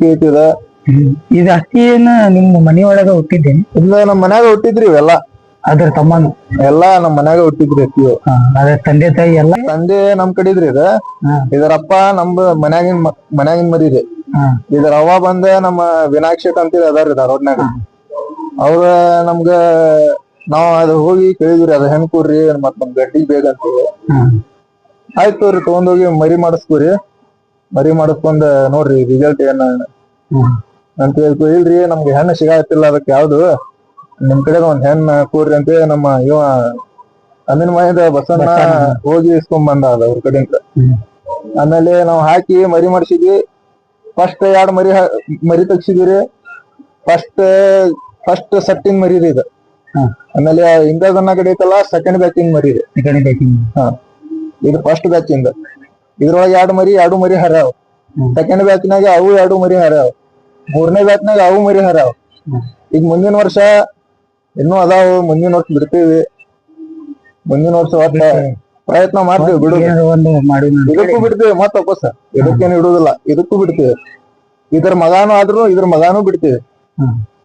ಕೇಳ್ತಿದ ಇದು ಅಕ್ಕಿ ಏನ ನಿಮ್ಮ ಮನೆಯೊಳಗ ಹುಟ್ಟಿದ್ದೇನೆ. ಇಲ್ಲ ನಮ್ ಮನ್ಯಾಗ ಹುಟ್ಟಿದ್ರಿ ಇವೆಲ್ಲಾ. ಅದ್ರ ತಮ್ಮನು ಎಲ್ಲಾ ನಮ್ ಮನ್ಯಾಗ ಹುಟ್ಟಿದ್ರಿ ಅಕ್ಕಿವು. ಅದ್ರ ತಂದೆ ತಾಯಿ ಎಲ್ಲ. ತಂದೆ ನಮ್ ಕಡೆ ಇದ್ರಿ ಇದರಪ್ಪ ನಮ್ದು ಮನ್ಯಾಗಿನ್ ಮರಿರಿ. ಇದ್ರ ಅವ್ವ ಬಂದ ನಮ್ಮ ವಿನಾಕ್ಷಕ್ ಅಂತೇಳಿ ಅದಾರಿ ಧಾರವಾಡನ್ಯಾಗ. ಅವ್ರ ನಮ್ಗ ನಾವ್ ಅದ್ ಹೋಗಿ ಕೇಳಿದ್ರಿ ಅದ ಹೆಣ್ ಕೂರ್ರಿ ಮತ್ ನಮ್ ಗಡ್ಡಿಗ್ ಬೇಕಂತೇಳಿ. ಆಯ್ತು ತೋರಿ ತಗೊಂಡೋಗಿ ಮರಿ ಮಾಡಿಸ್ಕೋರಿ, ಮರಿ ಮಾಡಿಸ್ಕೊಂಡ್ ನೋಡ್ರಿ ರಿಸಲ್ಟ್ ಏನ ಅಂತ ಹೇಳ್ಕೊ. ಇಲ್ರಿ ನಮ್ಗೆ ಹೆಣ್ಣು ಸಿಗಾತಿಲ್ಲ, ಅದಕ್ಕೆ ಯಾವ್ದು ನಿಮ್ ಕಡೆ ಒಂದ್ ಹೆಣ್ ಕೂರ್ರಿ ಅಂತೇಳಿ ನಮ್ಮ ಇವ ಅಮೀನ್ ಮಹಿದ ಬಸಣ್ಣ ಹೋಗಿ ಇಸ್ಕೊಂಡ್ ಬಂದ ಅದ ಅವ್ರ ಕಡೆಯಿಂದ. ಆಮೇಲೆ ನಾವ್ ಹಾಕಿ ಮರಿ ಮಾಡಿಸಿದ್ವಿ. ಫಸ್ಟ್ 2 ಮರಿ ತೆಗ್ಸಿದಿರಿ. ಫಸ್ಟ್ ಸಟ್ಟಿಂಗ್ ಮರಿ ಇದು. ಆಮೇಲೆ ಇಂದನ್ನ ಕಡೆ ಐತಲ್ಲ ಸೆಕೆಂಡ್ ಬ್ಯಾಚಿಂಗ್ ಮರಿ. ಇದು ಫಸ್ಟ್ ಬ್ಯಾಚ್ ಇಂದ. ಇದ್ರೊಳಗೆ 2 ಮರಿ ಹರ್ಯಾವ. ಸೆಕೆಂಡ್ ಬ್ಯಾಚ್ನಾಗ ಅವು 2 ಮರಿ ಹರ್ಯಾವ. 3ನೇ ಬ್ಯಾಚ್ನಾಗ ಅವು ಮರಿ ಹರ್ಯಾವ. ಈಗ ಮುಂದಿನ ವರ್ಷ ಇನ್ನೂ ಅದಾವು, ಮುಂದಿನ ವರ್ಷ ಬಿಡ್ತೀವಿ. ಮುಂದಿನ ವರ್ಷ ಒಟ್ಟ ಪ್ರಯತ್ನ ಮಾಡ್ತೀವಿ ಬಿಡುದು. ಇದಕ್ಕೂ ಬಿಡ್ತೀವಿ ಮತ್ತ ವಾಪಸ್, ಇದಕ್ಕೇನು ಇಡುದಿಲ್ಲ, ಇದಕ್ಕೂ ಬಿಡ್ತೀವಿ. ಇದ್ರ ಮಗಾನು ಆದ್ರೂ ಇದ್ರ ಮಗಾನು ಬಿಡ್ತೀವಿ.